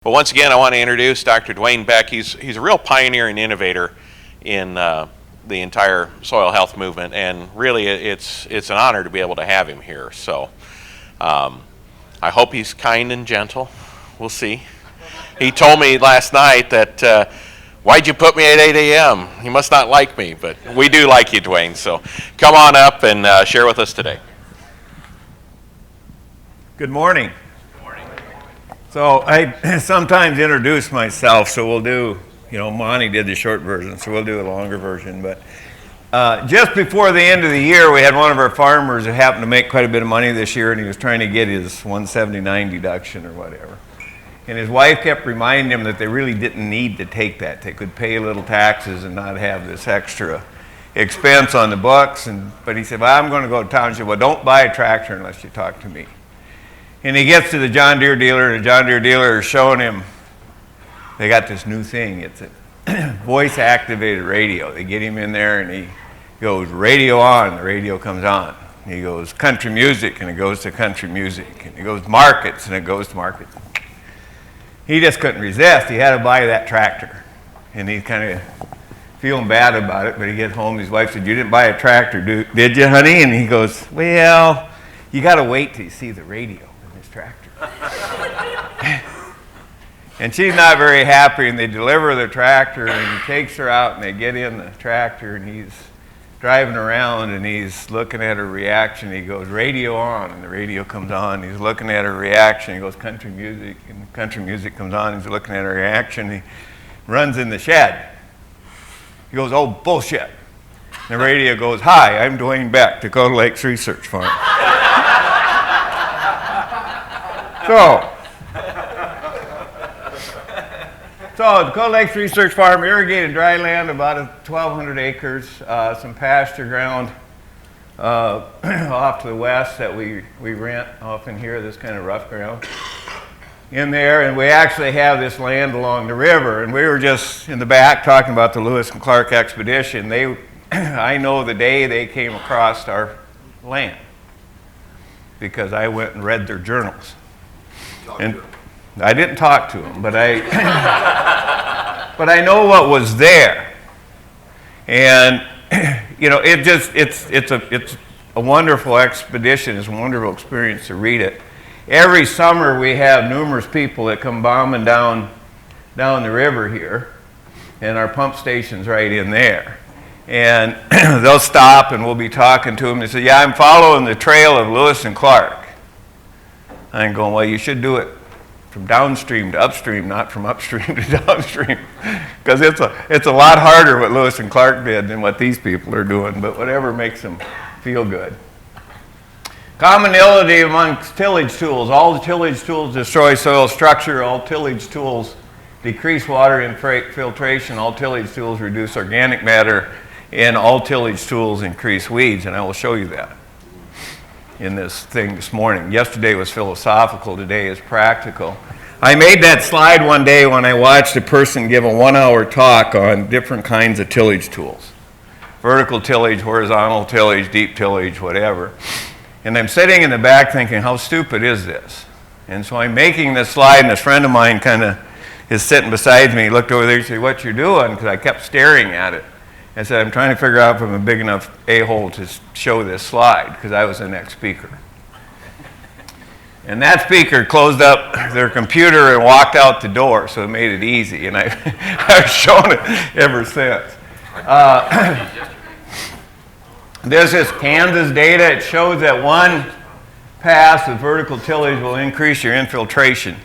But once again, I want to introduce Dr. Dwayne Beck. He's a real pioneer and innovator in the entire soil health movement, and really it's an honor to be able to have him here. So I hope he's kind and gentle. We'll see. He told me last night that, why'd you put me at 8 a.m.? He must not like me, but we do like you, Dwayne. So come on up and share with us today. Good morning. So I sometimes introduce myself, so we'll do, Monty did the short version, so we'll do a longer version. But just before the end of the year, we had one of our farmers who happened to make quite a bit of money this year, and he was trying to get his 179 deduction or whatever. And his wife kept reminding him that they really didn't need to take that. They could pay a little taxes and not have this extra expense on the books. But he said, well, I'm going to go to town. She said, well, don't buy a tractor unless you talk to me. And he gets to the John Deere dealer, and the John Deere dealer is showing him, they got this new thing. It's a voice-activated radio. They get him in there, and he goes, radio on, and the radio comes on. And he goes, country music, and it goes to country music. And he goes, markets, and it goes to markets. He just couldn't resist. He had to buy that tractor. And he's kind of feeling bad about it, but he gets home, his wife said, you didn't buy a tractor, did you, honey? And he goes, well, you got to wait till you see the radio. Tractor. And she's not very happy, and they deliver the tractor, and he takes her out, and they get in the tractor, and he's driving around, and he's looking at her reaction. He goes, radio on, and the radio comes on. He's looking at her reaction. He goes, country music, and the country music comes on. He's looking at her reaction. He runs in the shed. He goes, oh, bullshit. And the radio goes, hi, I'm Dwayne Beck, Dakota Lakes Research Farm. So Dakota Lakes Research Farm, irrigated dry land, about 1,200 acres, some pasture ground off to the west that we rent off in here, this kind of rough ground in there, and we actually have this land along the river, and we were just in the back talking about the Lewis and Clark expedition. I know the day they came across our land because I went and read their journals. And I didn't talk to him, but I know what was there, and it's a wonderful expedition. It's a wonderful experience to read it. Every summer we have numerous people that come bombing down the river here, and our pump station's right in there, and they'll stop and we'll be talking to them. They say, "Yeah, I'm following the trail of Lewis and Clark." I'm going, well, you should do it from downstream to upstream, not from upstream to downstream, because it's a lot harder what Lewis and Clark did than what these people are doing, but whatever makes them feel good. Commonality amongst tillage tools. All the tillage tools destroy soil structure. All tillage tools decrease water infiltration. All tillage tools reduce organic matter, and all tillage tools increase weeds, and I will show you that in this thing this morning. Yesterday was philosophical, today is practical. I made that slide one day when I watched a person give a 1-hour talk on different kinds of tillage tools. Vertical tillage, horizontal tillage, deep tillage, whatever. And I'm sitting in the back thinking, how stupid is this? And so I'm making this slide, and this friend of mine kind of is sitting beside me. He looked over there and said, what you doing? Because I kept staring at it. I said, I'm trying to figure out if I'm a big enough a-hole to show this slide, because I was the next speaker. And that speaker closed up their computer and walked out the door, so it made it easy, and I've shown it ever since. This is Kansas data. It shows that one pass of vertical tillage will increase your infiltration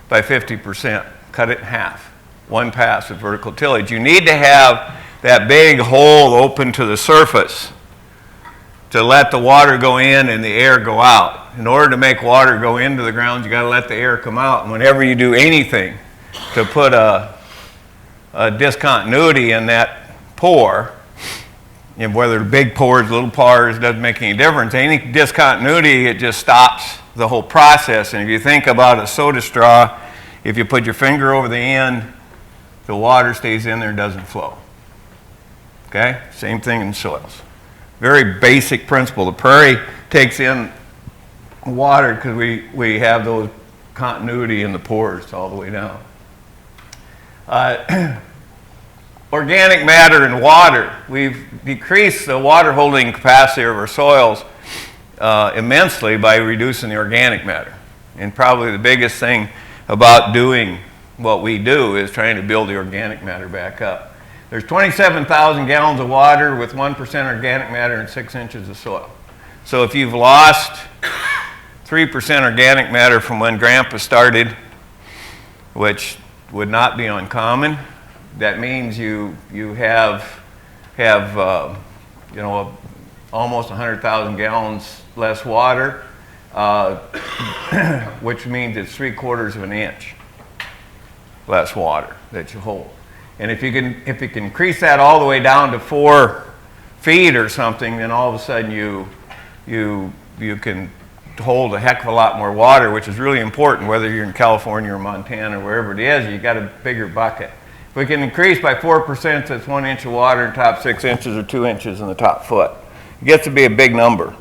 by 50%. Cut it in half. One pass of vertical tillage. You need to have that big hole open to the surface to let the water go in and the air go out. In order to make water go into the ground, you got to let the air come out. And whenever you do anything to put a discontinuity in that pore, whether big pores, little pores, doesn't make any difference. Any discontinuity, it just stops the whole process. And if you think about a soda straw, if you put your finger over the end, the water stays in there, doesn't flow. Okay? Same thing in soils. Very basic principle. The prairie takes in water because we have those continuity in the pores all the way down. Organic matter and water. We've decreased the water holding capacity of our soils immensely by reducing the organic matter. And probably the biggest thing about doing what we do is trying to build the organic matter back up. There's 27,000 gallons of water with 1% organic matter and 6 inches of soil. So if you've lost 3% organic matter from when Grandpa started, which would not be uncommon, that means you have you know, almost 100,000 gallons less water, which means it's 3/4 of an inch less water that you hold. And if you can increase that all the way down to 4 feet or something, then all of a sudden you can hold a heck of a lot more water, which is really important whether you're in California or Montana or wherever it is. You got a bigger bucket. If we can increase by 4%, that's 1 inch of water in the top 6 inches or 2 inches in the top foot. It gets to be a big number.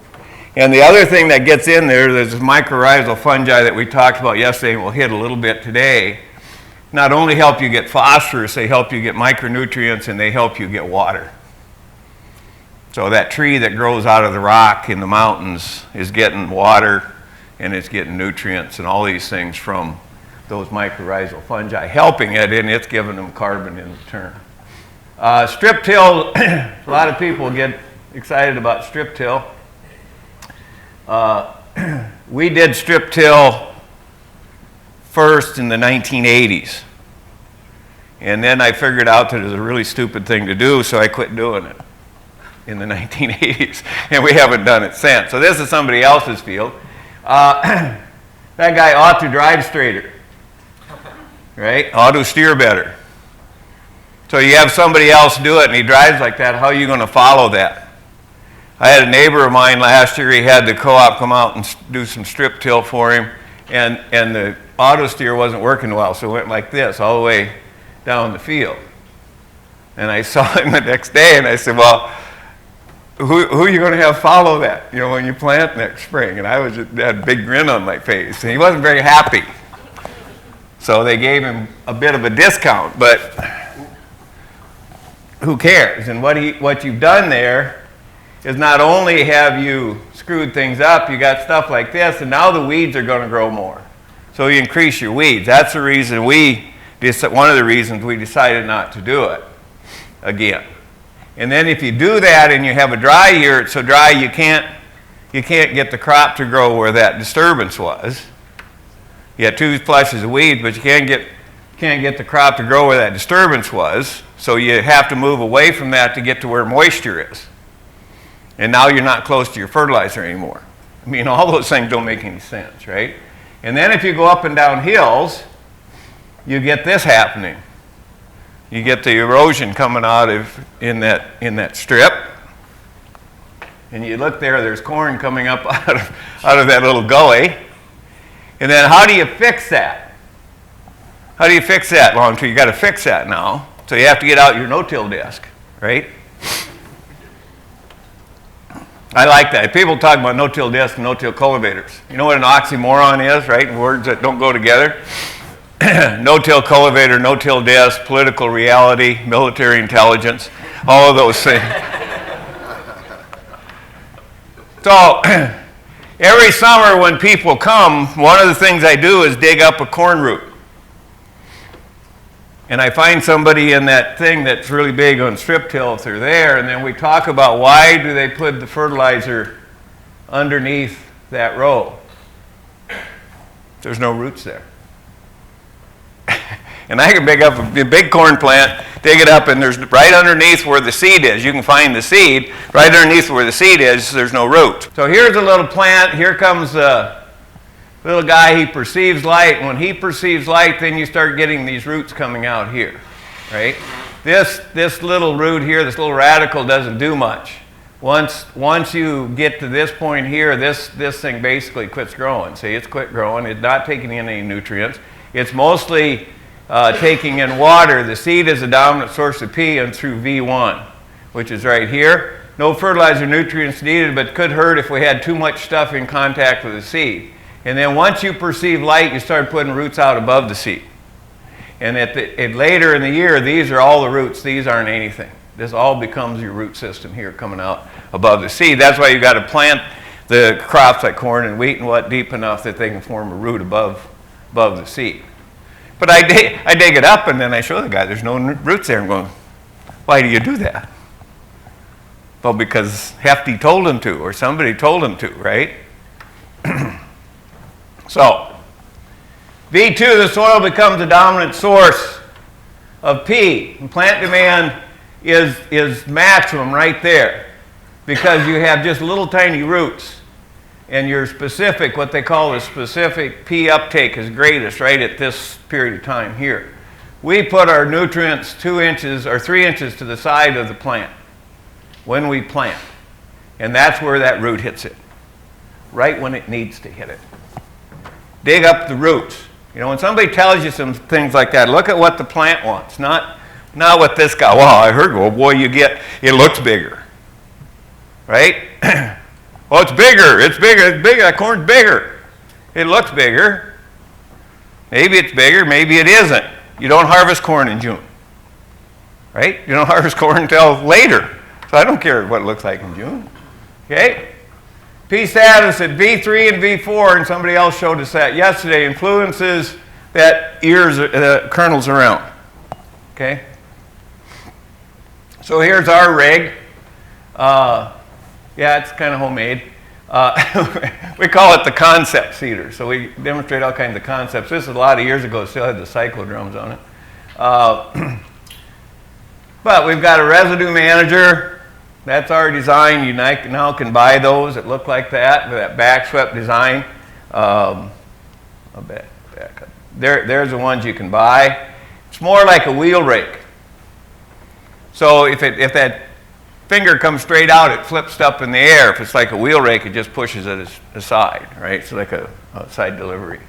And the other thing that gets in there, there's this mycorrhizal fungi that we talked about yesterday and we'll hit a little bit today. Not only help you get phosphorus, they help you get micronutrients and they help you get water. So that tree that grows out of the rock in the mountains is getting water and it's getting nutrients and all these things from those mycorrhizal fungi, helping it, and it's giving them carbon in return. Strip till, a lot of people get excited about strip till. We did strip till first in the 1980s. And then I figured out that it was a really stupid thing to do, so I quit doing it in the 1980s. And we haven't done it since. So this is somebody else's field. That guy ought to drive straighter, right? Ought to steer better. So you have somebody else do it and he drives like that, how are you going to follow that? I had a neighbor of mine last year, he had the co-op come out and do some strip till for him, and the auto steer wasn't working well, so it went like this all the way down the field. And I saw him the next day and I said, well, who are you going to have follow that, you know, when you plant next spring? And I had a big grin on my face, and he wasn't very happy. So they gave him a bit of a discount, but who cares? And what you've done there is not only have you screwed things up, you got stuff like this, and now the weeds are going to grow more. So you increase your weeds. That's the reason one of the reasons we decided not to do it again. And then if you do that and you have a dry year, it's so dry you can't get the crop to grow where that disturbance was. You have 2 flushes of weeds, but you can't get the crop to grow where that disturbance was. So you have to move away from that to get to where moisture is. And now you're not close to your fertilizer anymore. I mean, all those things don't make any sense, right? And then if you go up and down hills, you get this happening. You get the erosion coming out in that strip. And you look there, there's corn coming up out of that little gully. And then how do you fix that? How do you fix that long term? You got to fix that now. So you have to get out your no-till disc, right? I like that. People talk about no-till discs and no-till cultivators. You know what an oxymoron is, right? Words that don't go together. No-till cultivator, no-till disc, political reality, military intelligence, all of those things. So every summer when people come, one of the things I do is dig up a corn root. And I find somebody in that thing that's really big on strip till if they're there, and then we talk about why do they put the fertilizer underneath that row. There's no roots there. And I can pick up a big corn plant, dig it up, and there's right underneath where the seed is. You can find the seed. Right underneath where the seed is, there's no root. So here's a little plant. Here comes a little guy. He perceives light. And when he perceives light, then you start getting these roots coming out here, right? This little root here, this little radical doesn't do much. Once you get to this point here, this thing basically quits growing. See, it's quit growing. It's not taking in any nutrients. It's mostly taking in water. The seed is a dominant source of P and through V1, which is right here. No fertilizer nutrients needed, but could hurt if we had too much stuff in contact with the seed. And then once you perceive light, you start putting roots out above the seed. And later in the year, these are all the roots. These aren't anything. This all becomes your root system here coming out above the seed. That's why you've got to plant the crops like corn and wheat and what deep enough that they can form a root above the seed. But I dig it up and then I show the guy there's no roots there. I'm going, why do you do that? Well, because Hefty told him to, or somebody told him to, right? So, V2, the soil becomes the dominant source of P. And plant demand is maximum right there because you have just little tiny roots. And your specific, what they call the specific P uptake is greatest right at this period of time here. We put our nutrients 2 inches or 3 inches to the side of the plant when we plant. And that's where that root hits it, right when it needs to hit it. Dig up the roots. You know, when somebody tells you some things like that, look at what the plant wants, not what this guy, well, I heard, well, boy, it looks bigger, right? Oh, it's bigger, that corn's bigger. It looks bigger. Maybe it's bigger, maybe it isn't. You don't harvest corn in June, right? You don't harvest corn until later. So I don't care what it looks like in June, okay? P status at V3 and V4, and somebody else showed us that yesterday, influences that kernels around, okay? So here's our rig. Yeah, it's kind of homemade. We call it the concept seeder. So we demonstrate all kinds of concepts. This is a lot of years ago. It still had the cyclodrums on it. But we've got a residue manager. That's our design. You now can buy those that look like that, with that back swept design. I'll back up. There's the ones you can buy. It's more like a wheel rake. So if that finger comes straight out, it flips up in the air. If it's like a wheel rake, it just pushes it aside, right? So like a outside delivery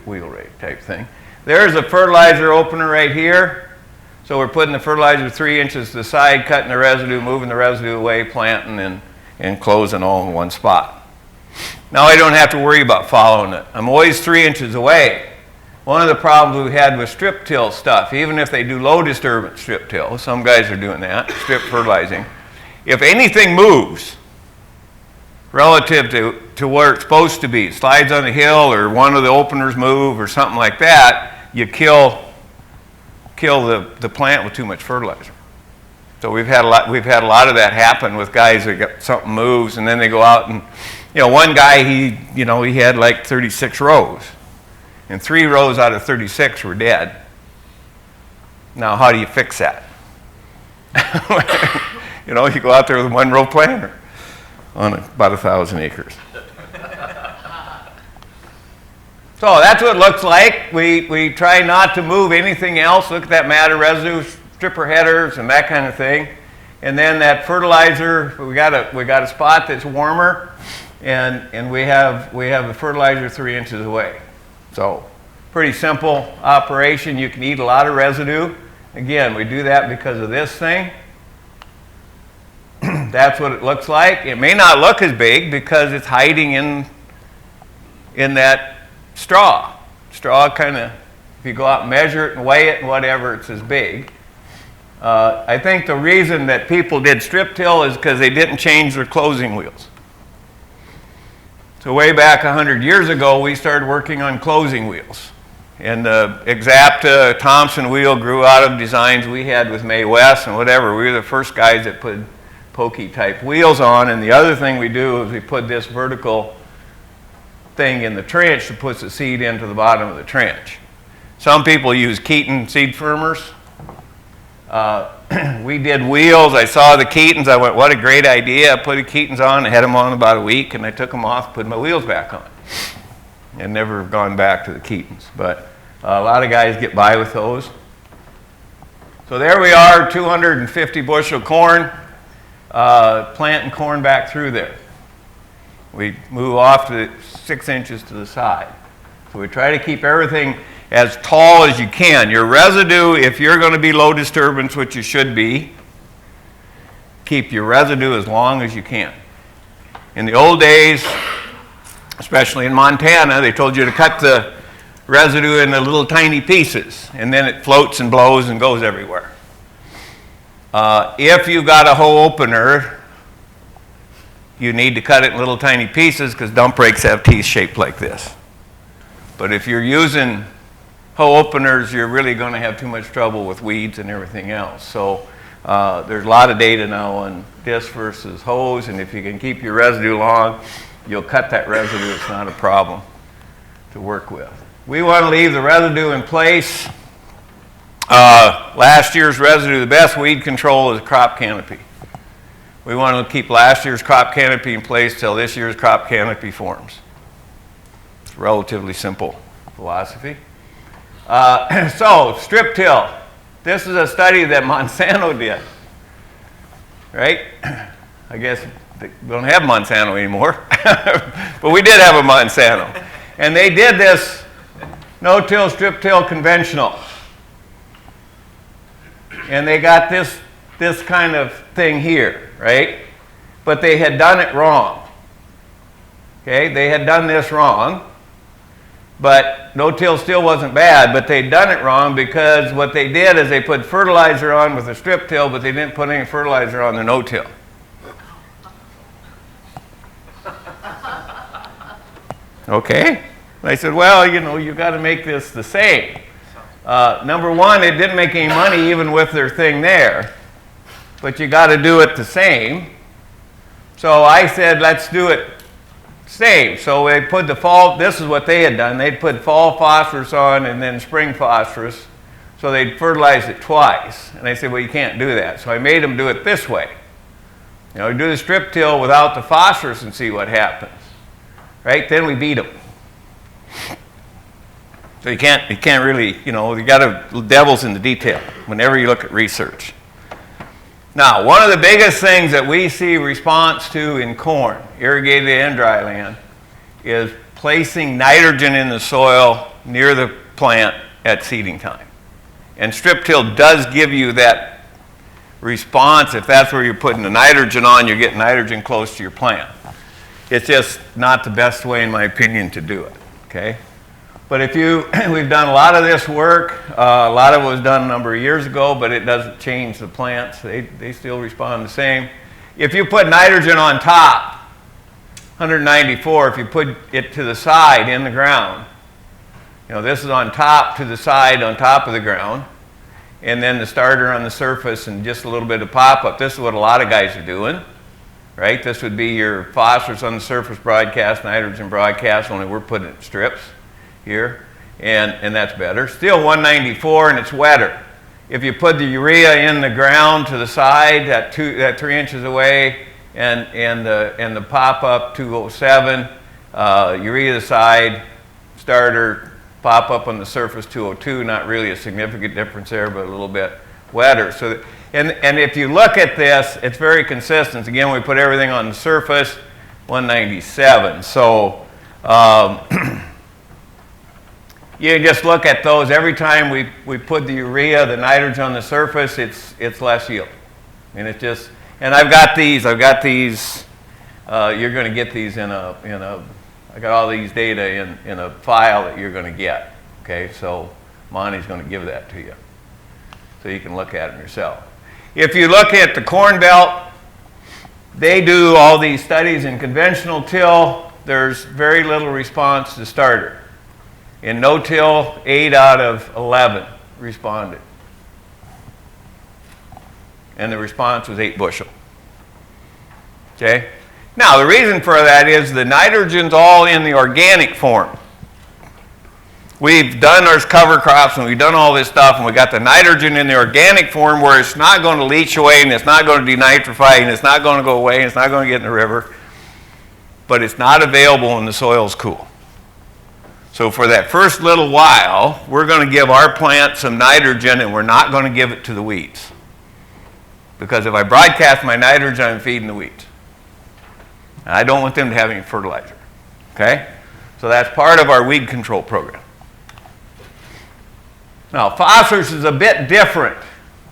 wheel rake type thing. There's a fertilizer opener right here. So we're putting the fertilizer 3 inches to the side, cutting the residue, moving the residue away, planting, and closing all in one spot. Now I don't have to worry about following it. I'm always 3 inches away. One of the problems we had with strip till stuff, even if they do low disturbance strip till, some guys are doing that, strip fertilizing. If anything moves relative to where it's supposed to be, slides on the hill or one of the openers move or something like that, you kill the plant with too much fertilizer. So we've had a lot of that happen with guys that got something moves and then they go out and, one guy he had like 36 rows and 3 rows out of 36 were dead. Now how do you fix that? You go out there with a 1-row planter on about 1,000 acres. So that's what it looks like. We try not to move anything else. Look at that matter residue, stripper headers, and that kind of thing. And then that fertilizer, we got a spot that's warmer, and we have the fertilizer 3 inches away. So pretty simple operation. You can eat a lot of residue. Again, we do that because of this thing. That's what it looks like. It may not look as big because it's hiding in that straw. Straw kind of, if you go out and measure it and weigh it and whatever, it's as big. I think the reason that people did strip till is because they didn't change their closing wheels. So way back 100 years ago, we started working on closing wheels. And the Exacta Thompson wheel grew out of designs we had with May West and whatever. We were the first guys that put pokey type wheels on. And the other thing we do is we put this vertical thing in the trench that puts the seed into the bottom of the trench. Some people use Keaton seed firmers. We did wheels. I saw the Keatons. I went, what a great idea. I put the Keatons on. I had them on about a week, and I took them off, put my wheels back on. And never gone back to the Keatons. But a lot of guys get by with those. So there we are, 250 bushel corn, planting corn back through there. We move off to 6 inches to the side. So we try to keep everything as tall as you can. Your residue, if you're going to be low disturbance, which you should be, keep your residue as long as you can. In the old days, especially in Montana, they told you to cut the residue into little tiny pieces, and then it floats and blows and goes everywhere. If you've got a hoe opener, you need to cut it in little tiny pieces because dump brakes have teeth shaped like this. But if you're using hoe openers, you're really going to have too much trouble with weeds and everything else. So there's a lot of data now on disc versus hose, and if you can keep your residue long, you'll cut that residue. It's not a problem to work with. We want to leave the residue in place. Last year's residue, the best weed control is crop canopy. We want to keep last year's crop canopy in place till this year's crop canopy forms. It's a relatively simple philosophy. So, strip till. This is a study that Monsanto did, right? I guess we don't have Monsanto anymore, but we did have a Monsanto. And they did this no-till, strip-till conventional. And they got this kind of thing here, right? But they had done it wrong. Okay, they had done this wrong. But no-till still wasn't bad, but they'd done it wrong because what they did is they put fertilizer on with a strip-till, but they didn't put any fertilizer on the no-till. Okay? I said, well, you know, you've got to make this the same. Number one, it didn't make any money even with their thing there, but you got to do it the same. So I said, let's do it same. So they put the fall, this is what they had done. They'd put fall phosphorus on and then spring phosphorus. So they'd fertilize it twice. And I said, well, you can't do that. So I made them do it this way. You know, do the strip till without the phosphorus and see what happens. Right? Then we beat them. So you can't really, you know, you got to, devil's in the detail whenever you look at research. Now, one of the biggest things that we see response to in corn, irrigated and dry land, is placing nitrogen in the soil near the plant at seeding time. And strip till does give you that response. If that's where you're putting the nitrogen on, you're getting nitrogen close to your plant. It's just not the best way, in my opinion, to do it, okay? But if you, we've done a lot of this work. A lot of it was done a number of years ago, but it doesn't change the plants. They still respond the same. If you put nitrogen on top, 194, if you put it to the side in the ground, you know, this is on top to the side on top of the ground, and then the starter on the surface and just a little bit of pop-up. This is what a lot of guys are doing, right? This would be your phosphorus on the surface broadcast, nitrogen broadcast, only we're putting it in strips here, and that's better. Still 194, and it's wetter. If you put the urea in the ground to the side, that 3 inches away, and the pop-up 207, urea to the side, starter, pop-up on the surface 202, not really a significant difference there, but a little bit wetter. So, and if you look at this, it's very consistent. Again, we put everything on the surface, 197. So, you just look at those. Every time we put the urea, the nitrogen on the surface, it's less yield. And it just, and I've got these. You're going to get these I got all these data in a file that you're going to get. Okay, so Monty's going to give that to you, so you can look at them yourself. If you look at the Corn Belt, they do all these studies in conventional till. There's very little response to starter. In no-till, 8 out of 11 responded. And the response was 8 bushel. Okay? Now, the reason for that is the nitrogen's all in the organic form. We've done our cover crops and we've done all this stuff, and we got the nitrogen in the organic form where it's not going to leach away and it's not going to denitrify and it's not going to go away and it's not going to get in the river. But it's not available when the soil's cool. So for that first little while, we're going to give our plant some nitrogen, and we're not going to give it to the weeds. Because if I broadcast my nitrogen, I'm feeding the weeds. And I don't want them to have any fertilizer. Okay? So that's part of our weed control program. Now, phosphorus is a bit different.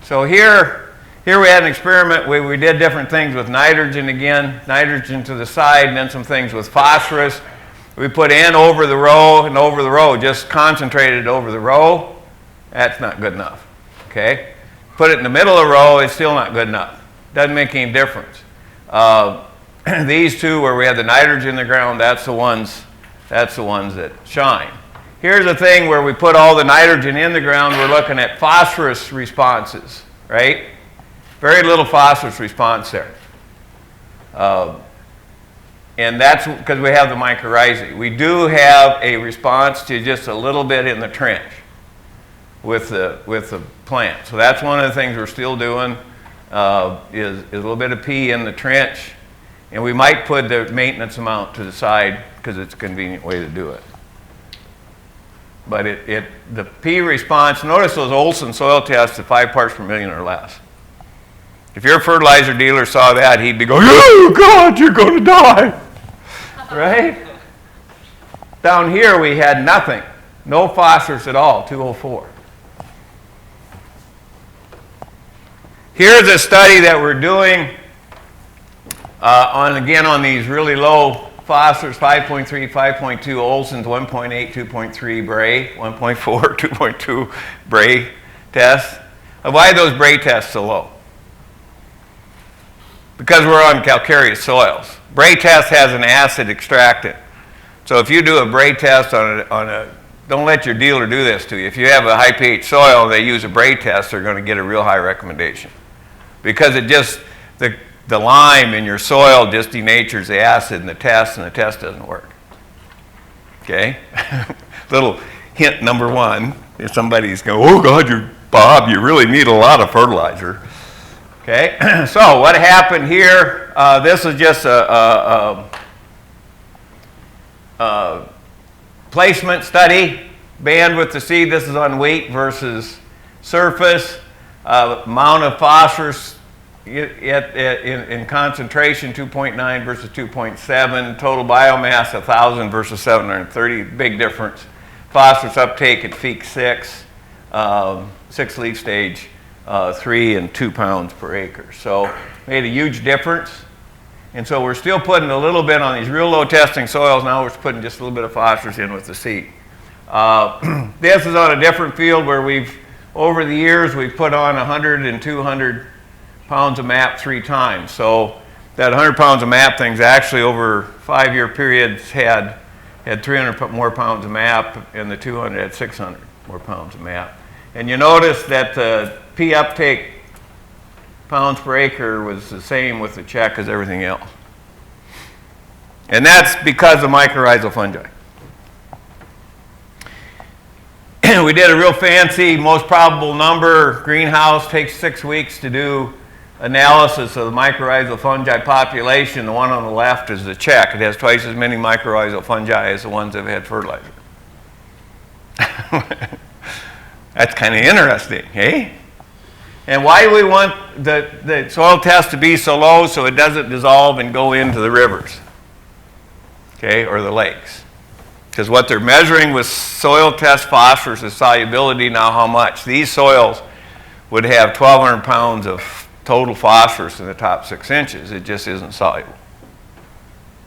So here we had an experiment where we did different things with nitrogen again, nitrogen to the side, and then some things with phosphorus. We put N over the row and over the row, just concentrated over the row. That's not good enough, okay? Put it in the middle of the row, it's still not good enough. Doesn't make any difference. These two where we have the nitrogen in the ground, that's the ones that shine. Here's the thing where we put all the nitrogen in the ground, we're looking at phosphorus responses, right? Very little phosphorus response there. And that's because we have the mycorrhizae. We do have a response to just a little bit in the trench with the plant. So that's one of the things we're still doing, is a little bit of P in the trench. And we might put the maintenance amount to the side because it's a convenient way to do it. But the P response, notice those Olsen soil tests at 5 parts per million or less. If your fertilizer dealer saw that, he'd be going, oh God, you're going to die, right? Down here we had nothing, no phosphorus at all, 204. Here's a study that we're doing on these really low phosphorus, 5.3, 5.2 Olsons, 1.8, 2.3 Bray, 1.4, 2.2 Bray tests. Why are those Bray tests so low? Because we're on calcareous soils. Bray test has an acid extractant. So if you do a Bray test on a don't let your dealer do this to you. If you have a high pH soil and they use a Bray test, they're going to get a real high recommendation. Because it just, the lime in your soil just denatures the acid in the test, and the test doesn't work. Okay? Little hint number one, if somebody's going, oh God, Bob, you really need a lot of fertilizer. Okay? So what happened here, this is just a placement study, bandwidth to seed. This is on weight versus surface. Amount of phosphorus in concentration, 2.9 versus 2.7. Total biomass, 1,000 versus 730. Big difference. Phosphorus uptake at peak 6, 6 leaf stage, 3 and 2 pounds per acre. So made a huge difference. And so we're still putting a little bit on these real low testing soils. Now we're putting just a little bit of phosphorus in with the seed. This is on a different field where over the years, we've put on 100 and 200 pounds of MAP 3 times. So that 100 pounds of MAP thing's actually over 5-year periods had 300 more pounds of MAP, and the 200 had 600 more pounds of MAP. And you notice that the P uptake pounds per acre was the same with the check as everything else. And that's because of mycorrhizal fungi. We did a real fancy, most probable number greenhouse. Takes 6 weeks to do analysis of the mycorrhizal fungi population. The one on the left is the check. It has twice as many mycorrhizal fungi as the ones that have had fertilizer. That's kind of interesting, eh? And why do we want the soil test to be so low so it doesn't dissolve and go into the rivers, okay, or the lakes? Because what they're measuring with soil test phosphorus is solubility. Now how much? These soils would have 1,200 pounds of total phosphorus in the top 6 inches. It just isn't soluble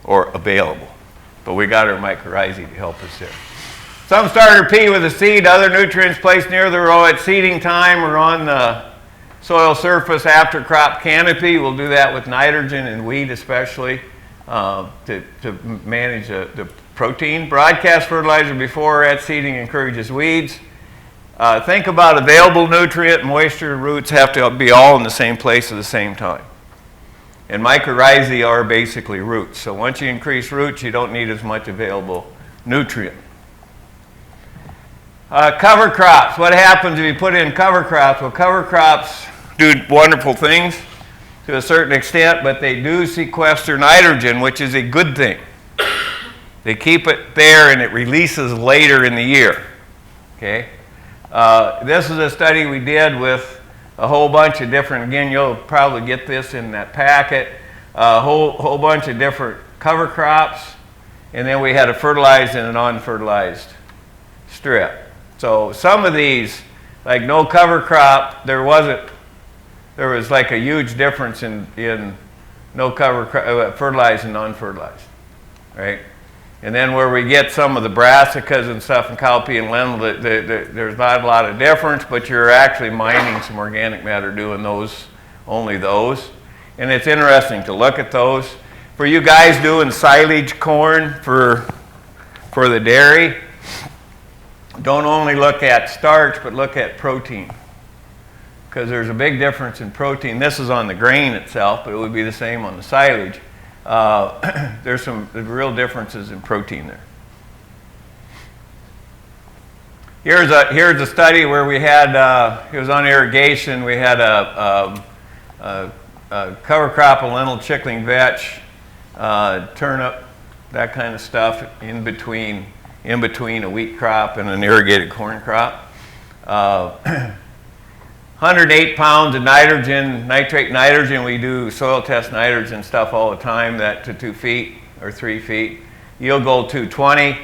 or available. But we got our mycorrhizae to help us there. Some starter P with the seed, other nutrients placed near the row at seeding time or on the soil surface after crop canopy. We'll do that with nitrogen and wheat especially to manage the protein. Broadcast fertilizer before or at seeding encourages weeds. Think about available nutrient, moisture, roots have to be all in the same place at the same time. And mycorrhizae are basically roots. So once you increase roots, you don't need as much available nutrient. Cover crops. What happens if you put in cover crops? Well, cover crops do wonderful things to a certain extent, but they do sequester nitrogen, which is a good thing. They keep it there and it releases later in the year. Okay? This is a study we did with a whole bunch of different, again, you'll probably get this in that packet, a whole bunch of different cover crops, and then we had a fertilized and an unfertilized strip. So some of these, like no cover crop, there was like a huge difference in no cover fertilized and unfertilized, right? And then where we get some of the brassicas and stuff in cowpea and lentil, there's not a lot of difference, but you're actually mining some organic matter doing those, only those. And it's interesting to look at those. For you guys doing silage corn for the dairy, don't only look at starch, but look at protein. Because there's a big difference in protein. This is on the grain itself, but it would be the same on the silage. There's some real differences in protein there. Here's a study where we had, it was on irrigation, we had a cover crop of lentil, chickling vetch, turnip, that kind of stuff in between a wheat crop and an irrigated corn crop. 108 pounds of nitrogen, nitrate nitrogen. We do soil test nitrogen stuff all the time, that to 2 feet or 3 feet. Yield goal 220,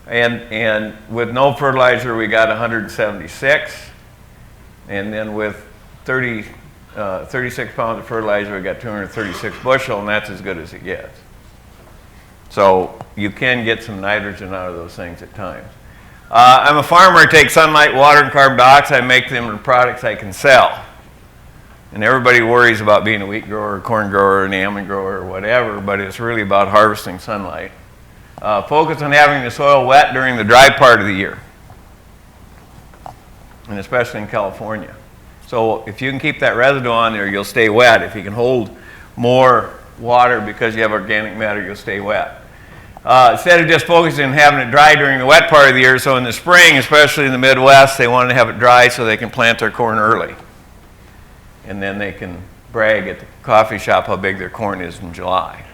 and with no fertilizer we got 176, and then with 36 pounds of fertilizer we got 236 bushel, and that's as good as it gets. So you can get some nitrogen out of those things at times. I'm a farmer. I take sunlight, water, and carbon dioxide, make them into products I can sell. And everybody worries about being a wheat grower, a corn grower, an almond grower, or whatever, but it's really about harvesting sunlight. Focus on having the soil wet during the dry part of the year, and especially in California. So if you can keep that residue on there, you'll stay wet. If you can hold more water because you have organic matter, you'll stay wet. Instead of just focusing on having it dry during the wet part of the year, so in the spring, especially in the Midwest, they want to have it dry so they can plant their corn early. And then they can brag at the coffee shop how big their corn is in July.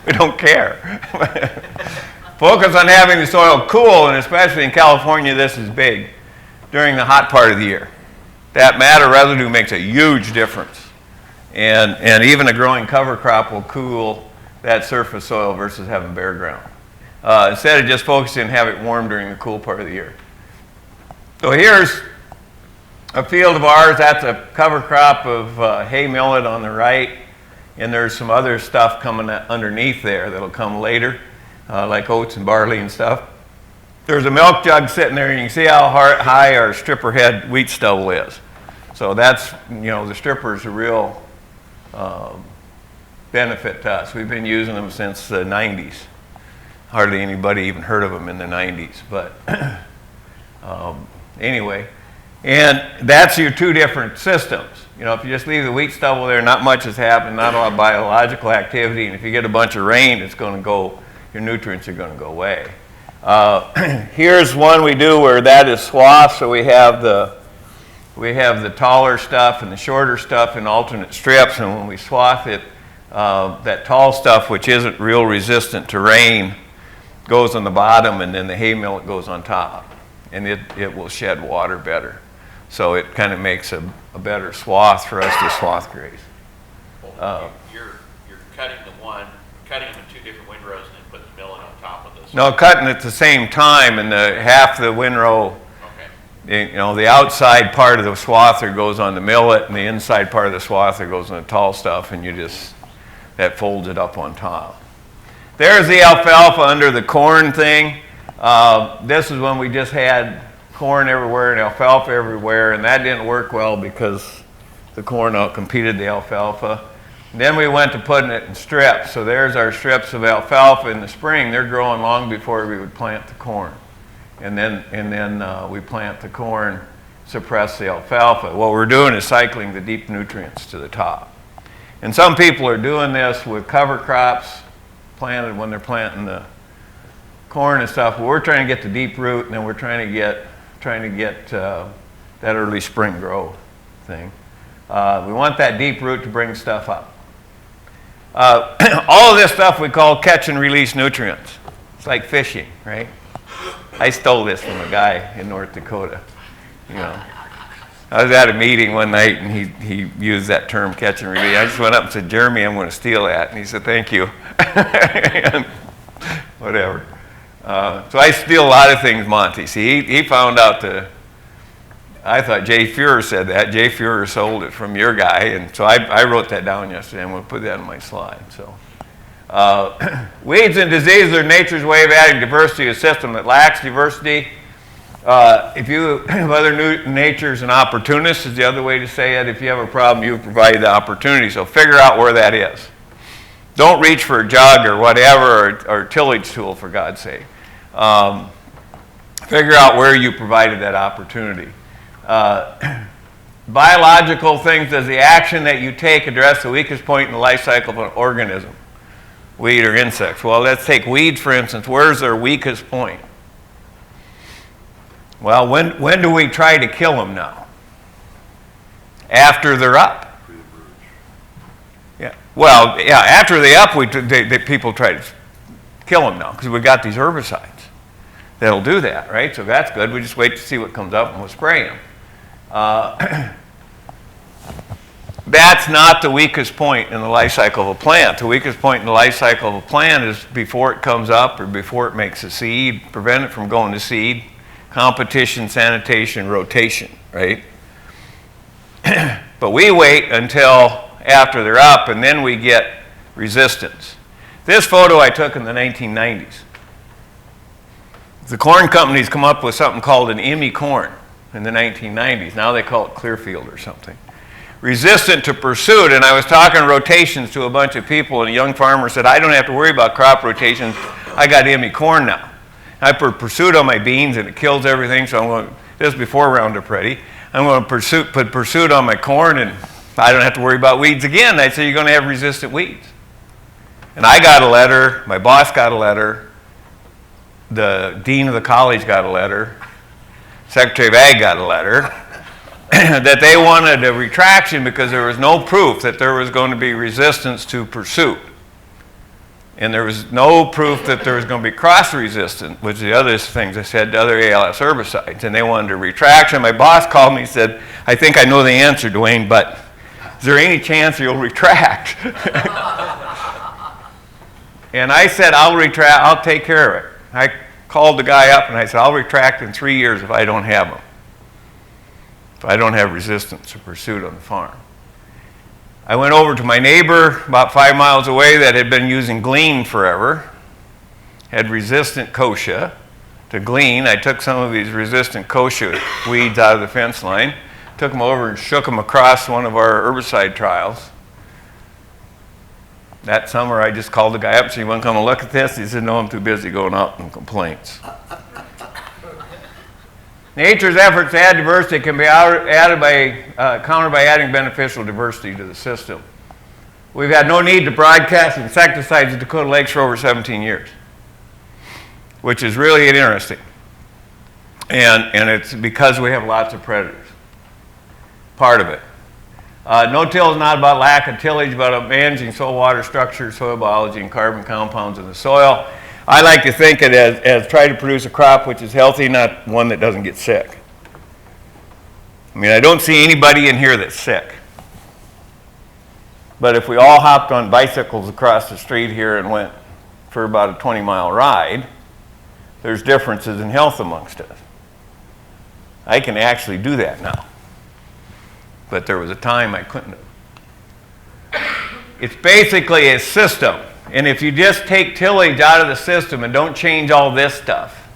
We don't care. Focus on having the soil cool, and especially in California, this is big, during the hot part of the year. That matter residue makes a huge difference. And even a growing cover crop will cool that surface soil versus having bare ground. Instead of just focusing on having it warm during the cool part of the year. So here's a field of ours. That's a cover crop of hay millet on the right, and there's some other stuff coming underneath there that'll come later, like oats and barley and stuff. There's a milk jug sitting there, and you can see how high our stripper head wheat stubble is. So that's, the stripper is a real benefit to us. We've been using them since the 90s. Hardly anybody even heard of them in the 90s, but anyway. And that's your two different systems. If you just leave the wheat stubble there, not much has happened, not a lot of biological activity, and if you get a bunch of rain, it's going to go, your nutrients are going to go away. Here's one we do where that is swath, so we have the taller stuff and the shorter stuff in alternate strips, and when we swath it, that tall stuff, which isn't real resistant to rain, goes on the bottom, and then the hay millet goes on top, and it will shed water better. So it kind of makes a better swath for us to swath graze. You're cutting them in two different windrows and then putting the millet on top of this. No, cutting at the same time, and half the windrow. Okay. The outside part of the swather goes on the millet, and the inside part of the swather goes on the tall stuff, and that folds it up on top. There's the alfalfa under the corn thing. This is when we just had corn everywhere and alfalfa everywhere, and that didn't work well because the corn outcompeted the alfalfa. Then we went to putting it in strips. So there's our strips of alfalfa in the spring. They're growing long before we would plant the corn. And then we plant the corn, suppress the alfalfa. What we're doing is cycling the deep nutrients to the top. And some people are doing this with cover crops planted when they're planting the corn and stuff. We're trying to get the deep root, and then we're trying to get that early spring grow thing. We want that deep root to bring stuff up. All of this stuff we call catch and release nutrients. It's like fishing, right? I stole this from a guy in North Dakota. I was at a meeting one night, and he used that term, catch and release. I just went up and said, "Jeremy, I'm going to steal that." And he said, "Thank you." Whatever. So I steal a lot of things, Monty. See, he found out I thought Jay Fuhrer said that. Jay Fuhrer sold it from your guy, and so I wrote that down yesterday. I'm going to put that in my slide. So, Weeds and diseases are nature's way of adding diversity to a system that lacks diversity. If you have other natures and opportunists is the other way to say it. If you have a problem, you provide the opportunity. So figure out where that is. Don't reach for a jug or whatever, or a tillage tool, for God's sake. Figure out where you provided that opportunity. Biological things, does the action that you take address the weakest point in the life cycle of an organism, weed or insects? Well, let's take weeds, for instance. Where's their weakest point? Well, when do we try to kill them now? After they're up. Yeah. Well, yeah, after they're up, people try to kill them now because we've got these herbicides that'll do that, right? So that's good. We just wait to see what comes up and we'll spray them. That's not the weakest point in the life cycle of a plant. The weakest point in the life cycle of a plant is before it comes up or before it makes a seed, prevent it from going to seed, competition, sanitation, rotation, right? But we wait until after they're up and then we get resistance. This photo I took in the 1990s. The corn companies come up with something called an IMI corn in the 1990s. Now they call it Clearfield or something. Resistant to pursuit, and I was talking rotations to a bunch of people, and a young farmer said, I don't have to worry about crop rotations. I got IMI corn now. I put pursuit on my beans and it kills everything, so I'm going, this is before Roundup Ready. I'm going to put pursuit on my corn and I don't have to worry about weeds again. I said, you're going to have resistant weeds. And I got a letter, my boss got a letter, the dean of the college got a letter, Secretary of Ag got a letter, that they wanted a retraction because there was no proof that there was going to be resistance to pursuit. And there was no proof that there was going to be cross-resistant, which is the other things I said, to other ALS herbicides. And they wanted a retraction. My boss called me and said, I think I know the answer, Dwayne, but is there any chance you'll retract? And I said, I'll retract, I'll take care of it. I called the guy up and I said, I'll retract in 3 years if I don't have them. If I don't have resistance to pursuit on the farm. I went over to my neighbor about 5 miles away that had been using Glean forever, had resistant kochia to Glean. I took some of these resistant kochia weeds out of the fence line, took them over and shook them across one of our herbicide trials. That summer I just called the guy up and said, you want to come and look at this? He said, no, I'm too busy going out on complaints. Nature's efforts to add diversity can be countered by adding beneficial diversity to the system. We've had no need to broadcast insecticides at Dakota Lakes for over 17 years, which is really interesting. And it's because we have lots of predators. Part of it. No-till is not about lack of tillage, but about managing soil water structure, soil biology, and carbon compounds in the soil. I like to think it as try to produce a crop which is healthy, not one that doesn't get sick. I mean, I don't see anybody in here that's sick. But if we all hopped on bicycles across the street here and went for about a 20-mile ride, there's differences in health amongst us. I can actually do that now. But there was a time I couldn't have. It's basically a system. And if you just take tillage out of the system and don't change all this stuff,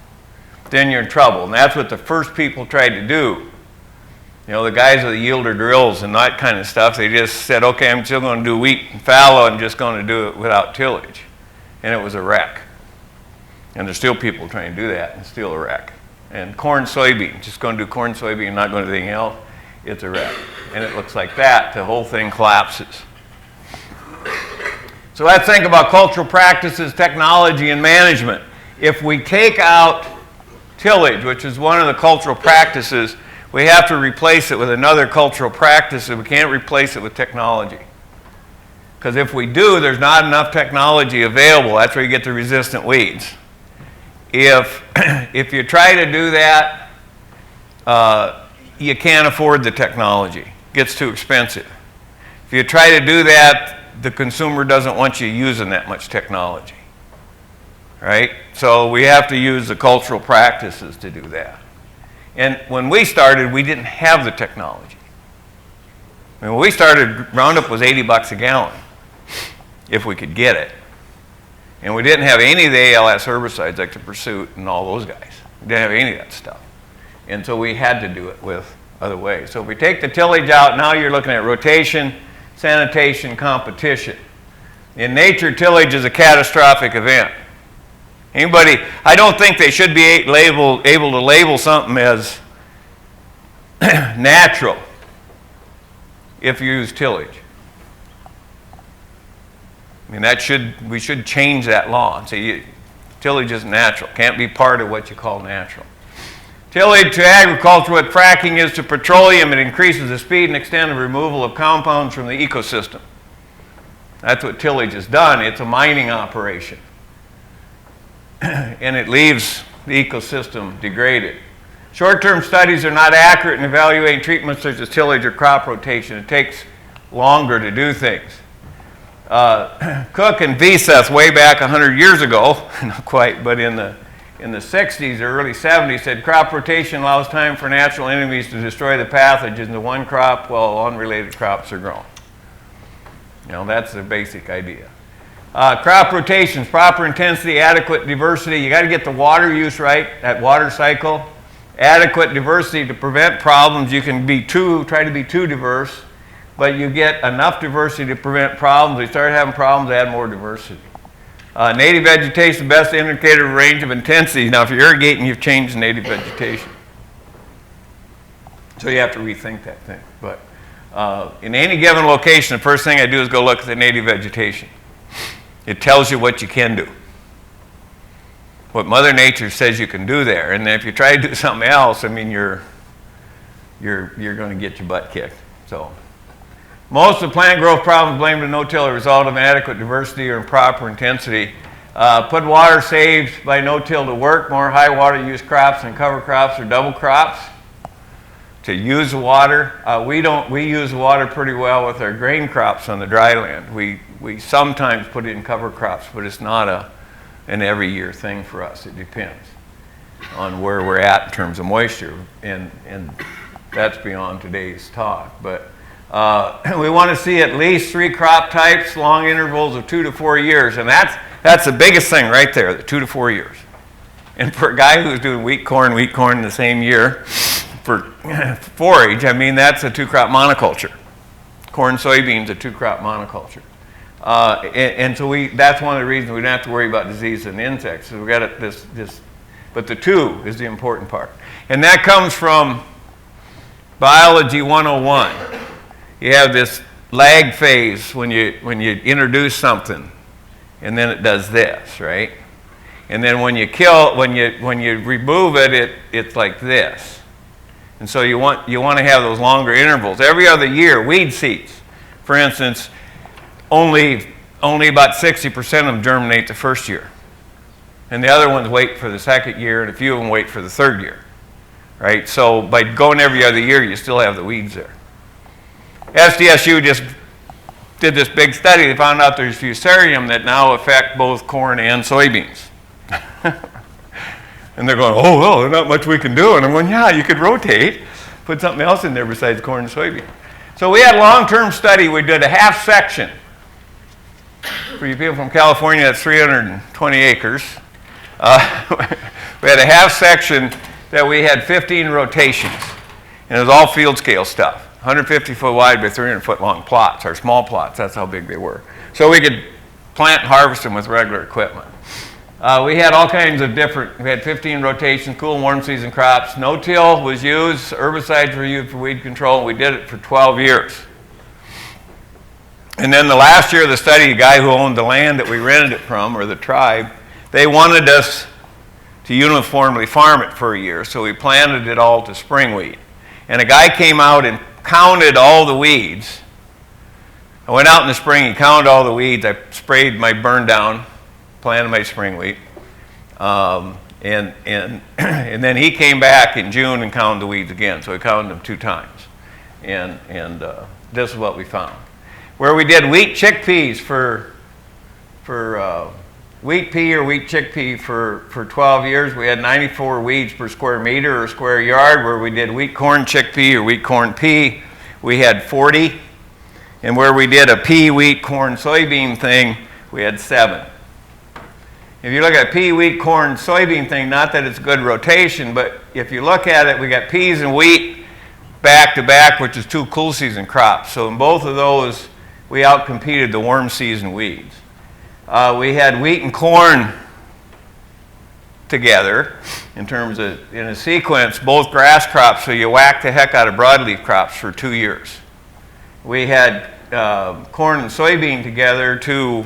then you're in trouble. And that's what the first people tried to do. You know, the guys with the yielder drills and that kind of stuff, they just said, okay, I'm still going to do wheat and fallow, I'm just going to do it without tillage. And it was a wreck. And there's still people trying to do that, and it's still a wreck. And corn, soybean, just going to do corn, soybean, not going to do anything else, it's a wreck. And it looks like that, the whole thing collapses. So let's think about cultural practices, technology, and management. If we take out tillage, which is one of the cultural practices, we have to replace it with another cultural practice, and we can't replace it with technology. Because if we do, there's not enough technology available. That's where you get the resistant weeds. If you try to do that, you can't afford the technology. It gets too expensive. If you try to do that, the consumer doesn't want you using that much technology, right? So we have to use the cultural practices to do that. And when we started, we didn't have the technology. I mean, when we started, Roundup was $80 a gallon, if we could get it. And we didn't have any of the ALS herbicides like the Pursuit and all those guys. We didn't have any of that stuff. And so we had to do it with other ways. So if we take the tillage out, now you're looking at rotation, sanitation, competition. In nature, tillage is a catastrophic event. Anybody, I don't think they should be able to label something as natural if you use tillage. I mean, we should change that law and say tillage is natural, can't be part of what you call natural. Tillage to agriculture, what fracking is to petroleum, it increases the speed and extent of removal of compounds from the ecosystem. That's what tillage has done. It's a mining operation. And it leaves the ecosystem degraded. Short-term studies are not accurate in evaluating treatments such as tillage or crop rotation. It takes longer to do things. Cook and Veseth, way back 100 years ago, not quite, but in the 60s or early 70s, said crop rotation allows time for natural enemies to destroy the pathogens in one crop while unrelated crops are grown. You know, that's the basic idea. Crop rotations, proper intensity, adequate diversity. You got to get the water use right, that water cycle. Adequate diversity to prevent problems. You can try to be too diverse, but you get enough diversity to prevent problems. We start having problems, add more diversity. Native vegetation, best indicator of range of intensity. Now, if you're irrigating, you've changed native vegetation. So you have to rethink that thing. But in any given location, the first thing I do is go look at the native vegetation. It tells you what you can do, what Mother Nature says you can do there. And then if you try to do something else, I mean, you're going to get your butt kicked. So most of the plant growth problems blamed to no-till are a result of inadequate diversity or improper intensity. Put water saved by no-till to work. More high water use crops and cover crops or double crops to use the water. We use the water pretty well with our grain crops on the dry land. We sometimes put it in cover crops, but it's not an every year thing for us. It depends on where we're at in terms of moisture, and that's beyond today's talk. But we want to see at least 3 crop types, long intervals of 2 to 4 years, and that's the biggest thing right there, the 2 to 4 years. And for a guy who's doing wheat corn in the same year for forage, I mean, that's a 2-crop monoculture. Corn, soybeans, a 2-crop monoculture. And so that's one of the reasons we don't have to worry about disease and insects. So we got this, but the 2 is the important part. And that comes from Biology 101. You have this lag phase when you introduce something, and then it does this, right? And then when you remove it, it's like this. And so you want to have those longer intervals. Every other year, weed seeds, for instance, only about 60% of them germinate the first year. And the other ones wait for the second year, and a few of them wait for the third year, right? So by going every other year, you still have the weeds there. SDSU just did this big study. They found out there's fusarium that now affect both corn and soybeans. And they're going, oh, well, there's not much we can do. And I'm going, yeah, you could rotate, put something else in there besides corn and soybean. So we had a long-term study. We did a half section. For you people from California, that's 320 acres. We had a half section that we had 15 rotations. And it was all field scale stuff. 150 foot wide by 300 foot long plots, or small plots. That's how big they were. So we could plant and harvest them with regular equipment. We had all kinds of we had 15 rotations, cool and warm season crops. No-till was used, herbicides were used for weed control, and we did it for 12 years. And then the last year of the study, the guy who owned the land that we rented it from, or the tribe, they wanted us to uniformly farm it for a year, so we planted it all to spring wheat. And a guy came out and counted all the weeds. I went out in the spring and counted all the weeds. I sprayed my burn down, planted my spring wheat. And then he came back in June and counted the weeds again. So he counted them 2 times. And this is what we found. Where we did wheat chickpeas for wheat pea or wheat chickpea for 12 years, we had 94 weeds per square meter or square yard. Where we did wheat corn chickpea or wheat corn pea, we had 40. And where we did a pea, wheat, corn, soybean thing, we had 7. If you look at pea, wheat, corn, soybean thing, not that it's good rotation, but if you look at it, we got peas and wheat back to back, which is 2 cool season crops. So in both of those, we outcompeted the warm season weeds. We had wheat and corn together in terms of, in a sequence, both grass crops, so you whack the heck out of broadleaf crops for 2 years. We had corn and soybean together, 2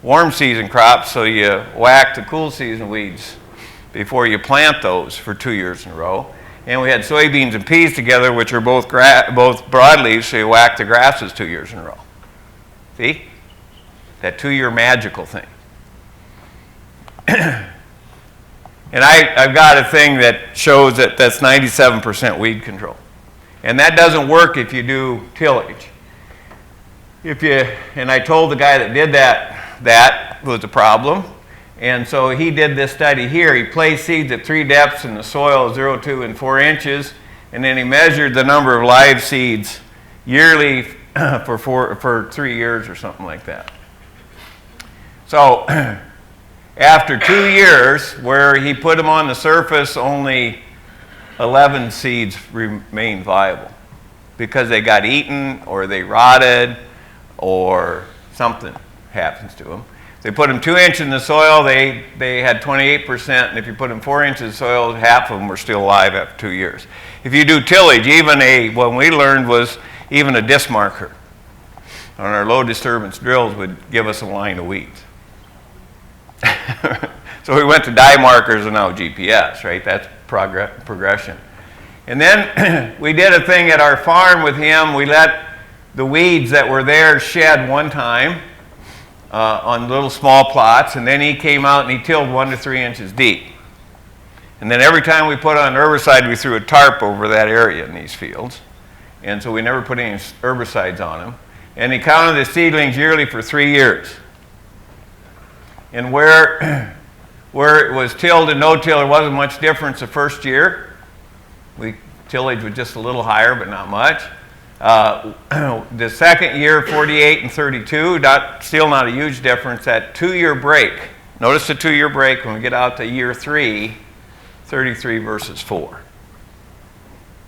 warm season crops, so you whack the cool season weeds before you plant those for 2 years in a row. And we had soybeans and peas together, which are both broadleaves, so you whack the grasses 2 years in a row. See? That 2-year magical thing. And I've got a thing that shows that that's 97% weed control. And that doesn't work if you do tillage. And I told the guy that did that was a problem. And so he did this study here. He placed seeds at 3 depths in the soil, 0, 2, and 4 inches. And then he measured the number of live seeds yearly for 3 years or something like that. So after 2 years, where he put them on the surface, only 11 seeds remained viable because they got eaten or they rotted or something happens to them. If they put them 2 inches in the soil, they had 28%, and if you put them 4 inches in the soil, half of them were still alive after 2 years. If you do tillage, what we learned was even a disc marker on our low disturbance drills would give us a line of weeds. So we went to dye markers and now GPS, right? That's progression. And then we did a thing at our farm with him. We let the weeds that were there shed one time on little small plots, and then he came out and he tilled 1 to 3 inches deep. And then every time we put on herbicide, we threw a tarp over that area in these fields. And so we never put any herbicides on them. And he counted the seedlings yearly for 3 years. And where it was tilled and no-till, there wasn't much difference the first year. Tillage was just a little higher, but not much. The second year, 48 and 32, still not a huge difference. That 2-year break, notice the 2-year break when we get out to year 3, 33 versus 4.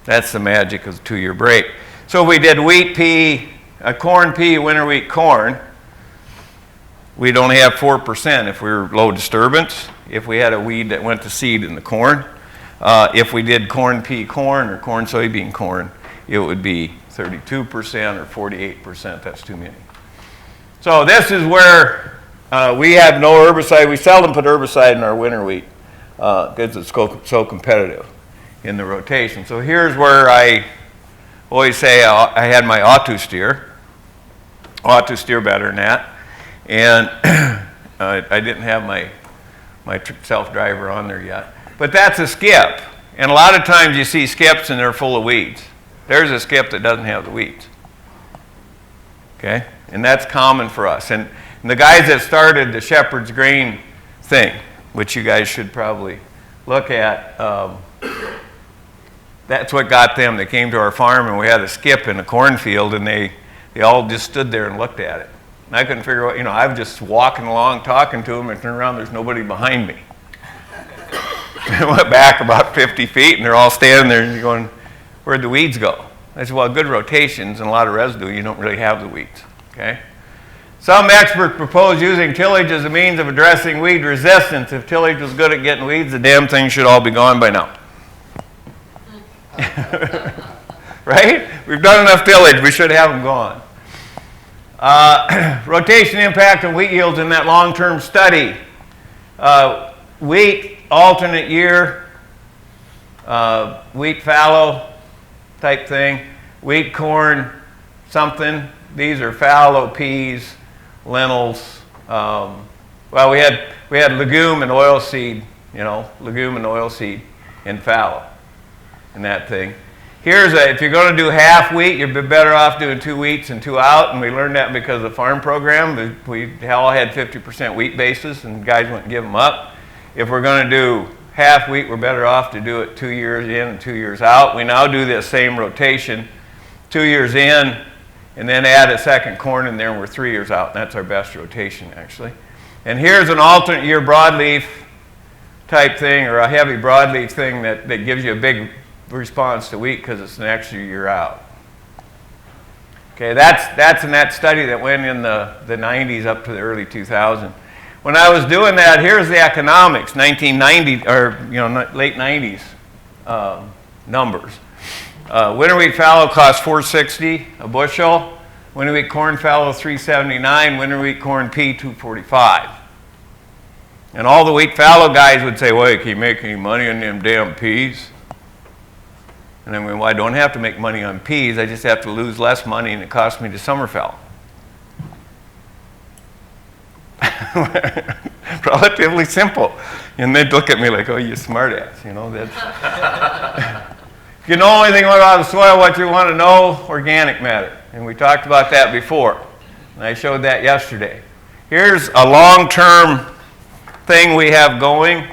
That's the magic of the 2-year break. So we did wheat, pea, corn, pea, winter wheat, corn. We'd only have 4% if we were low disturbance, if we had a weed that went to seed in the corn. If we did corn, pea, corn, or corn, soybean, corn, it would be 32% or 48%. That's too many. So this is where we have no herbicide. We seldom put herbicide in our winter wheat because it's so competitive in the rotation. So here's where I always say I had my auto-steer better than that. And I didn't have my self-driver on there yet. But that's a skip. And a lot of times you see skips and they're full of weeds. There's a skip that doesn't have the weeds. Okay? And that's common for us. And the guys that started the Shepherd's Grain thing, which you guys should probably look at, that's what got them. They came to our farm and we had a skip in a cornfield and they all just stood there and looked at it. And I couldn't figure out, I was just walking along talking to them and turned around, there's nobody behind me. I went back about 50 feet and they're all standing there and you're going, where'd the weeds go? I said, well, good rotations and a lot of residue, you don't really have the weeds, okay? Some experts propose using tillage as a means of addressing weed resistance. If tillage was good at getting weeds, the damn thing should all be gone by now. Right? We've done enough tillage, we should have them gone. Rotation impact on wheat yields in that long-term study. Wheat, alternate year, wheat fallow type thing, wheat, corn, something. These are fallow, peas, lentils. Well, we had legume and oilseed, legume and oilseed in fallow in that thing. If you're going to do half wheat, you'd be better off doing 2 wheats and 2 out, and we learned that because of the farm program. We all had 50% wheat bases, and guys wouldn't give them up. If we're going to do half wheat, we're better off to do it 2 years in and 2 years out. We now do this same rotation, 2 years in, and then add a second corn in there, and we're 3 years out, and that's our best rotation, actually. And here's an alternate year broadleaf type thing, or a heavy broadleaf thing that gives you a big response to wheat because it's an extra year out. Okay, that's in that study that went in the 90s up to the early 2000s. When I was doing that, here's the economics, 1990, or late 90s numbers. Winter wheat fallow cost $4.60 a bushel. Winter wheat corn fallow $3.79. Winter wheat corn pea $2.45. And all the wheat fallow guys would say, "Well, can you make any money on them damn peas?" And I mean, well, I don't have to make money on peas. I just have to lose less money, and it costs me to summer fallow. Relatively simple. And they'd look at me like, "Oh, you smartass." That's. If you know anything about the soil, what you want to know, organic matter. And we talked about that before. And I showed that yesterday. Here's a long-term thing we have going.